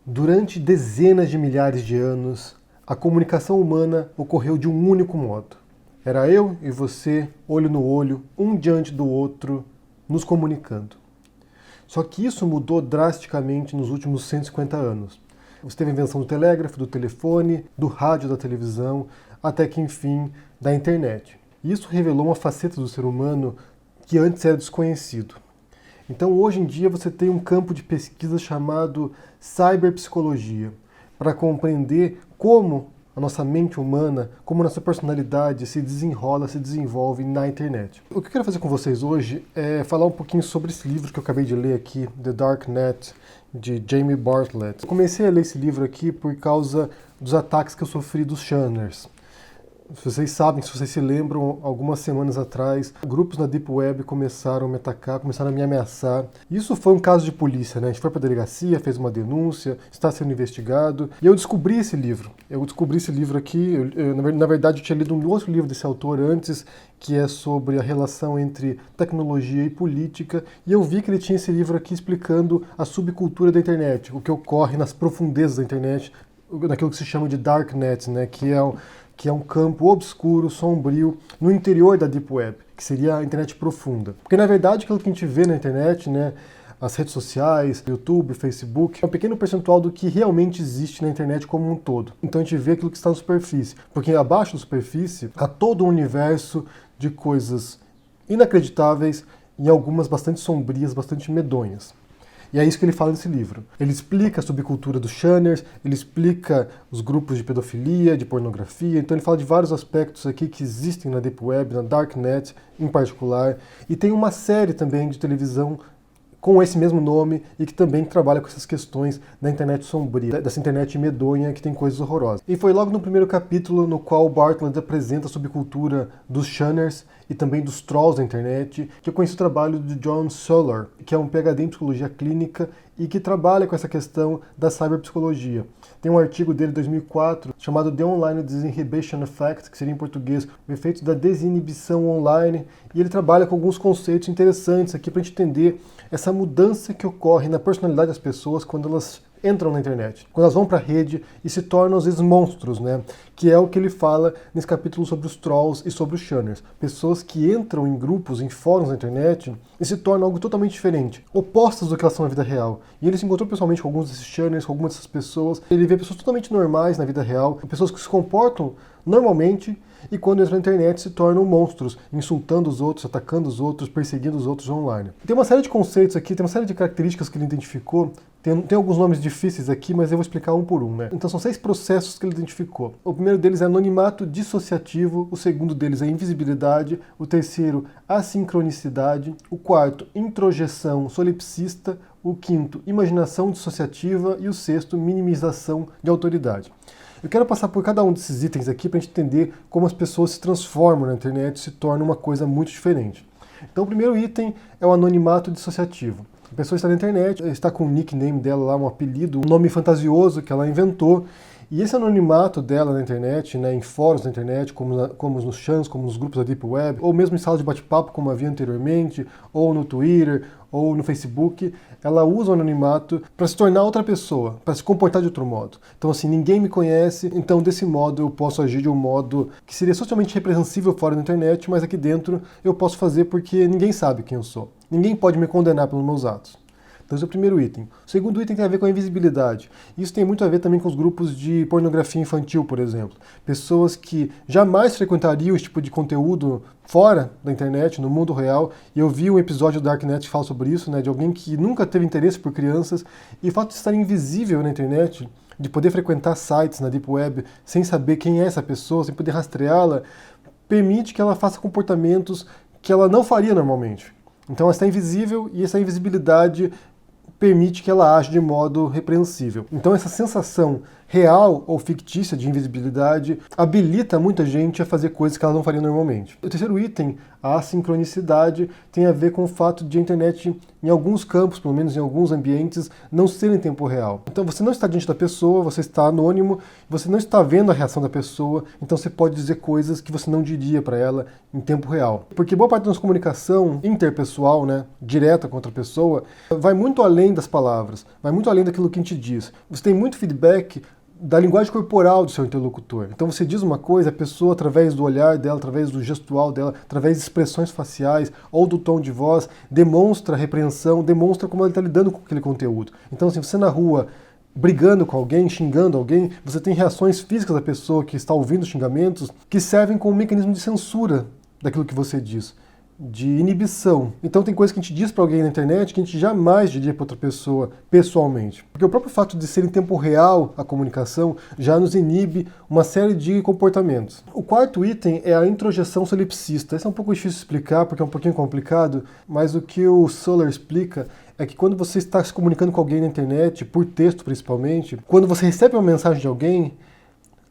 Durante dezenas de milhares de anos, a comunicação humana ocorreu de um único modo. Era eu e você, olho no olho, um diante do outro, nos comunicando. Só que isso mudou drasticamente nos últimos 150 anos. Você teve a invenção do telégrafo, do telefone, do rádio, da televisão, até que, enfim, da internet. Isso revelou uma faceta do ser humano que antes era desconhecido. Então, hoje em dia, você tem um campo de pesquisa chamado cyberpsicologia, para compreender como a nossa mente humana, como a nossa personalidade se desenrola, se desenvolve na internet. O que eu quero fazer com vocês hoje é falar um pouquinho sobre esse livro que eu acabei de ler aqui, The Dark Net, de Jamie Bartlett. Eu comecei a ler esse livro aqui por causa dos ataques que eu sofri dos Shanners. Se vocês sabem, se vocês se lembram, algumas semanas atrás, grupos na Deep Web começaram a me atacar, começaram a me ameaçar. Isso foi um caso de polícia, né? A gente foi para a delegacia, fez uma denúncia, está sendo investigado. E eu descobri esse livro. Eu descobri esse livro aqui, na verdade eu tinha lido um outro livro desse autor antes, que é sobre a relação entre tecnologia e política, e eu vi que ele tinha esse livro aqui explicando a subcultura da internet, o que ocorre nas profundezas da internet, naquilo que se chama de Darknet, né? Que é um campo obscuro, sombrio, no interior da Deep Web, que seria a internet profunda. Porque, na verdade, aquilo que a gente vê na internet, né, as redes sociais, YouTube, Facebook, é um pequeno percentual do que realmente existe na internet como um todo. Então a gente vê aquilo que está na superfície. Porque abaixo da superfície há todo um universo de coisas inacreditáveis e algumas bastante sombrias, bastante medonhas. E é isso que ele fala nesse livro. Ele explica a subcultura dos Shanners, ele explica os grupos de pedofilia, de pornografia, então ele fala de vários aspectos aqui que existem na Deep Web, na Darknet em particular, e tem uma série também de televisão com esse mesmo nome e que também trabalha com essas questões da internet sombria, dessa internet medonha que tem coisas horrorosas. E foi logo no primeiro capítulo no qual o Bartlett apresenta a subcultura dos Shanners e também dos trolls da internet, que eu conheci o trabalho de John Solar, que é um PhD em psicologia clínica e que trabalha com essa questão da cyberpsicologia. Tem um artigo dele de 2004 chamado The Online Disinhibition Effect, que seria em português o efeito da desinibição online, e ele trabalha com alguns conceitos interessantes aqui para a gente entender essa mudança que ocorre na personalidade das pessoas quando elas entram na internet, quando elas vão para a rede e se tornam às vezes monstros, né? Que é o que ele fala nesse capítulo sobre os trolls e sobre os Shanners. Pessoas que entram em grupos, em fóruns na internet e se tornam algo totalmente diferente, opostas do que elas são na vida real. E ele se encontrou pessoalmente com alguns desses Shanners, com algumas dessas pessoas. Ele vê pessoas totalmente normais na vida real, pessoas que se comportam normalmente e quando entram na internet se tornam monstros, insultando os outros, atacando os outros, perseguindo os outros online. Tem uma série de conceitos aqui, tem uma série de características que ele identificou. Tem alguns nomes difíceis aqui, mas eu vou explicar um por um, né? Então são 6 processos que ele identificou. O primeiro deles é anonimato dissociativo, o segundo deles é invisibilidade, o terceiro, assincronicidade, o quarto, introjeção solipsista, o quinto, imaginação dissociativa e o sexto, minimização de autoridade. Eu quero passar por cada um desses itens aqui para a gente entender como as pessoas se transformam na internet e se tornam uma coisa muito diferente. Então o primeiro item é o anonimato dissociativo. A pessoa está na internet, está com o nickname dela lá, um apelido, um nome fantasioso que ela inventou. E esse anonimato dela na internet, né, em fóruns da internet, como nos chans, como nos grupos da Deep Web, ou mesmo em salas de bate-papo, como havia anteriormente, ou no Twitter, ou no Facebook, ela usa o anonimato para se tornar outra pessoa, para se comportar de outro modo. Então, assim, ninguém me conhece, então desse modo eu posso agir de um modo que seria socialmente repreensível fora da internet, mas aqui dentro eu posso fazer porque ninguém sabe quem eu sou. Ninguém pode me condenar pelos meus atos. Então esse é o primeiro item. O segundo item tem a ver com a invisibilidade. Isso tem muito a ver também com os grupos de pornografia infantil, por exemplo. Pessoas que jamais frequentariam esse tipo de conteúdo fora da internet, no mundo real. E eu vi um episódio do Darknet que fala sobre isso, né, de alguém que nunca teve interesse por crianças. E o fato de estar invisível na internet, de poder frequentar sites na Deep Web sem saber quem é essa pessoa, sem poder rastreá-la, permite que ela faça comportamentos que ela não faria normalmente. Então ela está invisível e essa invisibilidade permite que ela age de modo repreensível. Então essa sensação real ou fictícia de invisibilidade habilita muita gente a fazer coisas que ela não faria normalmente. O terceiro item, A assincronicidade tem a ver com o fato de a internet, em alguns campos, pelo menos em alguns ambientes, não ser em tempo real. Então você não está diante da pessoa, você está anônimo, você não está vendo a reação da pessoa, então você pode dizer coisas que você não diria para ela em tempo real. Porque boa parte da nossa comunicação interpessoal, né, direta com outra pessoa, vai muito além das palavras, vai muito além daquilo que a gente diz. Você tem muito feedback da linguagem corporal do seu interlocutor. Então você diz uma coisa, a pessoa, através do olhar dela, através do gestual dela, através de expressões faciais ou do tom de voz, demonstra repreensão, demonstra como ela está lidando com aquele conteúdo. Então, se você na rua brigando com alguém, xingando alguém, você tem reações físicas da pessoa que está ouvindo os xingamentos que servem como um mecanismo de censura daquilo que você diz, de inibição. Então tem coisas que a gente diz para alguém na internet que a gente jamais diria para outra pessoa pessoalmente. Porque o próprio fato de ser em tempo real a comunicação já nos inibe uma série de comportamentos. O quarto item é a introjeção solipsista. Isso é um pouco difícil de explicar porque é um pouquinho complicado, mas o que o Soller explica é que quando você está se comunicando com alguém na internet, por texto principalmente, quando você recebe uma mensagem de alguém,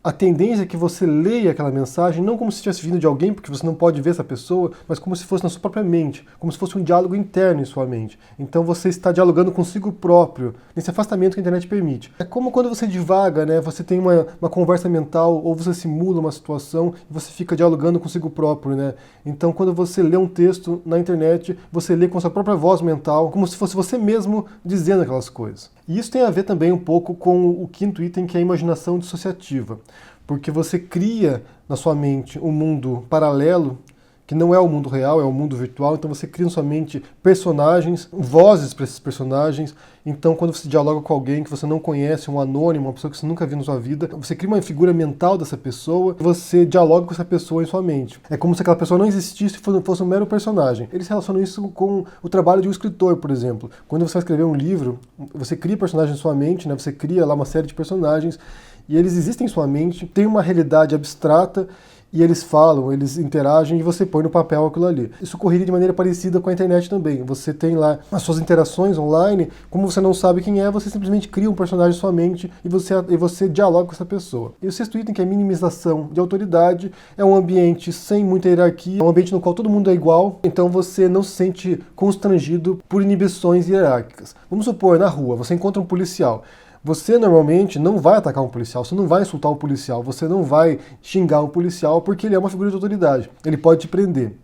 a tendência é que você leia aquela mensagem não como se estivesse vindo de alguém, porque você não pode ver essa pessoa, mas como se fosse na sua própria mente, como se fosse um diálogo interno em sua mente. Então você está dialogando consigo próprio, nesse afastamento que a internet permite. É como quando você divaga, né? Você tem uma conversa mental, ou você simula uma situação e você fica dialogando consigo próprio, né? Então quando você lê um texto na internet, você lê com a sua própria voz mental, como se fosse você mesmo dizendo aquelas coisas. E isso tem a ver também um pouco com o quinto item, que é a imaginação dissociativa. Porque você cria na sua mente um mundo paralelo, que não é o mundo real, é o mundo virtual. Então você cria na sua mente personagens, vozes para esses personagens. Então quando você dialoga com alguém que você não conhece, um anônimo, uma pessoa que você nunca viu na sua vida, você cria uma figura mental dessa pessoa e você dialoga com essa pessoa em sua mente. É como se aquela pessoa não existisse e fosse um mero personagem. Eles relacionam isso com o trabalho de um escritor, por exemplo. Quando você vai escrever um livro, você cria personagens em sua mente, né? Você cria lá uma série de personagens e eles existem em sua mente, tem uma realidade abstrata e eles falam, eles interagem e você põe no papel aquilo ali. Isso ocorreria de maneira parecida com a internet também. Você tem lá as suas interações online, como você não sabe quem é, você simplesmente cria um personagem em sua mente e você dialoga com essa pessoa. E o sexto item, que é a minimização de autoridade, é um ambiente sem muita hierarquia, é um ambiente no qual todo mundo é igual, então você não se sente constrangido por inibições hierárquicas. Vamos supor, na rua, você encontra um policial. Você normalmente não vai atacar um policial, você não vai insultar o policial, você não vai xingar um policial porque ele é uma figura de autoridade. Ele pode te prender.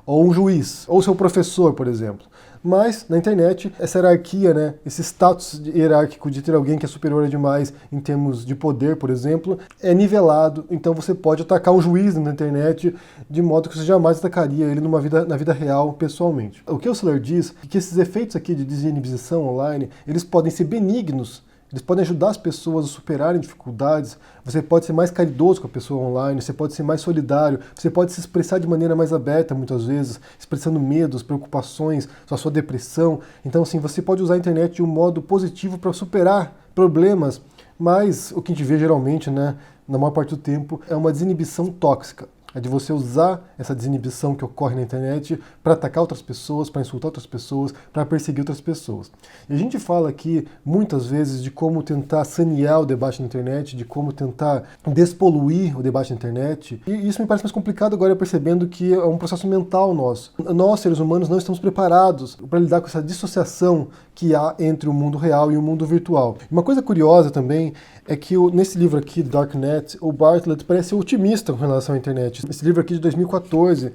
Ou um juiz, ou seu professor, por exemplo. Mas, na internet, essa hierarquia, né, esse status hierárquico de ter alguém que é superior a demais em termos de poder, por exemplo, é nivelado. Então você pode atacar um juiz na internet de modo que você jamais atacaria ele na vida real, pessoalmente. O que o Soller diz é que esses efeitos aqui de desinibição online, eles podem ser benignos. Eles podem ajudar as pessoas a superarem dificuldades, você pode ser mais caridoso com a pessoa online, você pode ser mais solidário, você pode se expressar de maneira mais aberta muitas vezes, expressando medos, preocupações, a sua depressão. Então assim, você pode usar a internet de um modo positivo para superar problemas, mas o que a gente vê geralmente, né, na maior parte do tempo, é uma desinibição tóxica. É de você usar essa desinibição que ocorre na internet para atacar outras pessoas, para insultar outras pessoas, para perseguir outras pessoas. E a gente fala aqui muitas vezes de como tentar sanear o debate na internet, de como tentar despoluir o debate na internet. E isso me parece mais complicado agora, percebendo que é um processo mental nosso. Nós, seres humanos, não estamos preparados para lidar com essa dissociação que há entre o mundo real e o mundo virtual. Uma coisa curiosa também é que nesse livro aqui, Darknet, o Bartlett parece otimista com relação à internet. Esse livro aqui é de 2014,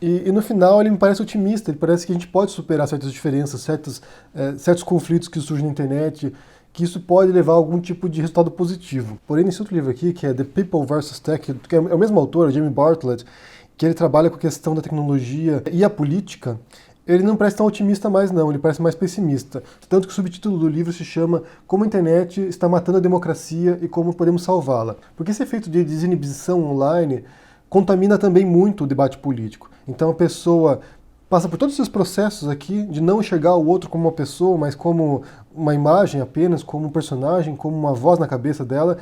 e no final ele me parece otimista, ele parece que a gente pode superar certas diferenças, certos conflitos que surgem na internet, que isso pode levar a algum tipo de resultado positivo. Porém, nesse outro livro aqui, que é The People vs. Tech, que é o mesmo autor, Jamie Bartlett, que ele trabalha com a questão da tecnologia e a política, ele não parece tão otimista mais não, ele parece mais pessimista. Tanto que o subtítulo do livro se chama Como a Internet está matando a democracia e como podemos salvá-la. Porque esse efeito de desinibição online contamina também muito o debate político. Então a pessoa passa por todos esses processos aqui de não enxergar o outro como uma pessoa, mas como uma imagem apenas, como um personagem, como uma voz na cabeça dela.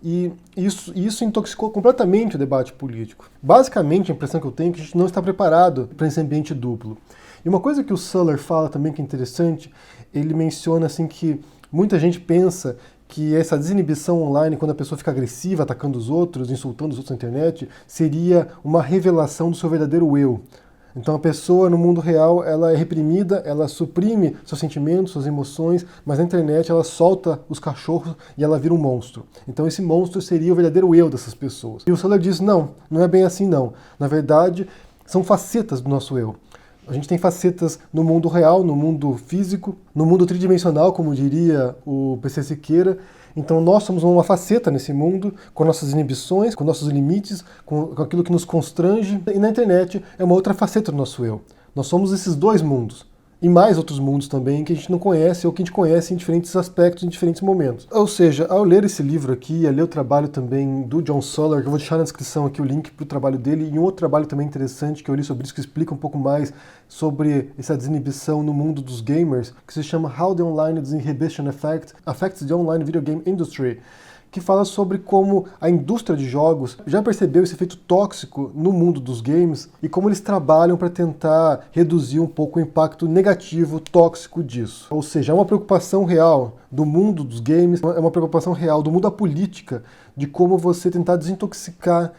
E isso intoxicou completamente o debate político. Basicamente, a impressão que eu tenho é que a gente não está preparado para esse ambiente duplo. E uma coisa que o Soller fala também que é interessante, ele menciona assim que muita gente pensa que essa desinibição online, quando a pessoa fica agressiva, atacando os outros, insultando os outros na internet, seria uma revelação do seu verdadeiro eu. Então a pessoa no mundo real, ela é reprimida, ela suprime seus sentimentos, suas emoções, mas na internet ela solta os cachorros e ela vira um monstro. Então esse monstro seria o verdadeiro eu dessas pessoas. E o Sandler diz, não é bem assim não. Na verdade, são facetas do nosso eu. A gente tem facetas no mundo real, no mundo físico, no mundo tridimensional, como diria o PC Siqueira. Então nós somos uma faceta nesse mundo, com nossas inibições, com nossos limites, com aquilo que nos constrange. E na internet é uma outra faceta do nosso eu. Nós somos esses dois mundos. E mais outros mundos também que a gente não conhece ou que a gente conhece em diferentes aspectos, em diferentes momentos. Ou seja, ao ler esse livro aqui, a ler o trabalho também do John Suller, que eu vou deixar na descrição aqui o link para o trabalho dele, e um outro trabalho também interessante que eu li sobre isso, que explica um pouco mais sobre essa desinibição no mundo dos gamers, que se chama How the Online Disinhibition Affects the Online Video Game Industry, que fala sobre como a indústria de jogos já percebeu esse efeito tóxico no mundo dos games e como eles trabalham para tentar reduzir um pouco o impacto negativo, tóxico disso. Ou seja, é uma preocupação real do mundo dos games, é uma preocupação real do mundo da política, de como você tentar desintoxicar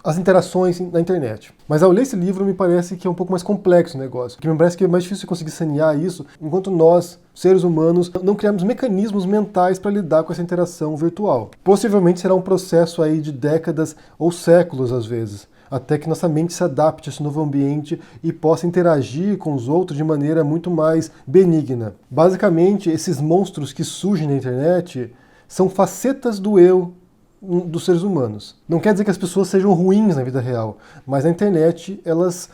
as interações na internet. Mas ao ler esse livro me parece que é um pouco mais complexo o negócio, que me parece que é mais difícil conseguir sanear isso, enquanto nós, seres humanos, não criamos mecanismos mentais para lidar com essa interação virtual. Possivelmente será um processo aí de décadas ou séculos às vezes, até que nossa mente se adapte a esse novo ambiente e possa interagir com os outros de maneira muito mais benigna. Basicamente, esses monstros que surgem na internet são facetas do eu dos seres humanos. Não quer dizer que as pessoas sejam ruins na vida real, mas na internet elas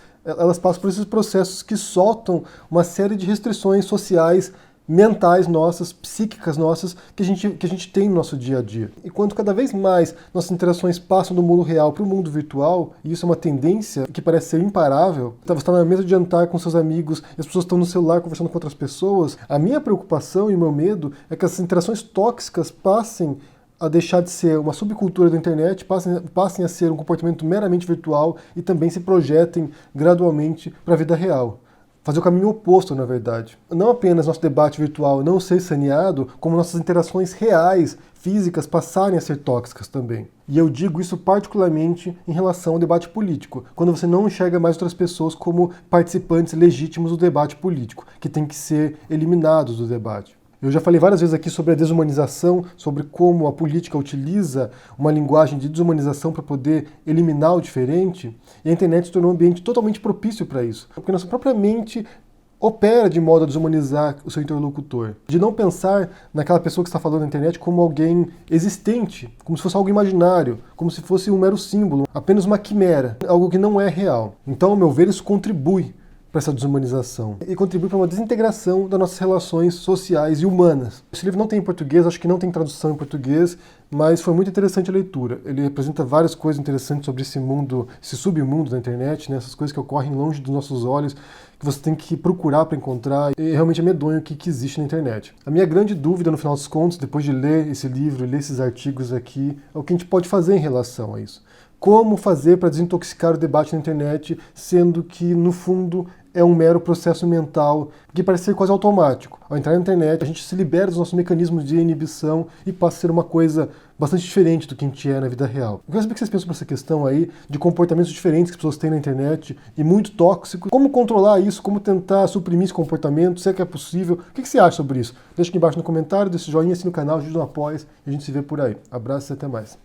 passam por esses processos que soltam uma série de restrições sociais, mentais nossas, psíquicas nossas, que a gente tem no nosso dia a dia. E quanto cada vez mais nossas interações passam do mundo real para o mundo virtual, e isso é uma tendência que parece ser imparável, você está na mesa de jantar com seus amigos e as pessoas estão no celular conversando com outras pessoas, a minha preocupação e o meu medo é que essas interações tóxicas passem a deixar de ser uma subcultura da internet, passem a ser um comportamento meramente virtual e também se projetem gradualmente para a vida real. Fazer o caminho oposto, na verdade. Não apenas nosso debate virtual não ser saneado, como nossas interações reais, físicas, passarem a ser tóxicas também. E eu digo isso particularmente em relação ao debate político, quando você não enxerga mais outras pessoas como participantes legítimos do debate político, que têm que ser eliminados do debate. Eu já falei várias vezes aqui sobre a desumanização, sobre como a política utiliza uma linguagem de desumanização para poder eliminar o diferente, e a internet se tornou um ambiente totalmente propício para isso, porque nossa própria mente opera de modo a desumanizar o seu interlocutor, de não pensar naquela pessoa que está falando na internet como alguém existente, como se fosse algo imaginário, como se fosse um mero símbolo, apenas uma quimera, algo que não é real. Então, ao meu ver, isso contribui para essa desumanização e contribui para uma desintegração das nossas relações sociais e humanas. Esse livro não tem em português, acho que não tem tradução em português, mas foi muito interessante a leitura. Ele apresenta várias coisas interessantes sobre esse mundo, esse submundo da internet, né? Essas coisas que ocorrem longe dos nossos olhos, que você tem que procurar para encontrar, e realmente é medonho o que existe na internet. A minha grande dúvida, no final dos contos, depois de ler esse livro, ler esses artigos aqui, é o que a gente pode fazer em relação a isso. Como fazer para desintoxicar o debate na internet, sendo que, no fundo, é um mero processo mental que parece ser quase automático. Ao entrar na internet, a gente se libera dos nossos mecanismos de inibição e passa a ser uma coisa bastante diferente do que a gente é na vida real. Eu quero saber o que vocês pensam sobre essa questão aí de comportamentos diferentes que as pessoas têm na internet e muito tóxicos. Como controlar isso? Como tentar suprimir esse comportamento? Se é que é possível? O que você acha sobre isso? Deixa aqui embaixo no comentário, deixa o joinha, assina o canal, ajuda no apoio e a gente se vê por aí. Abraço e até mais.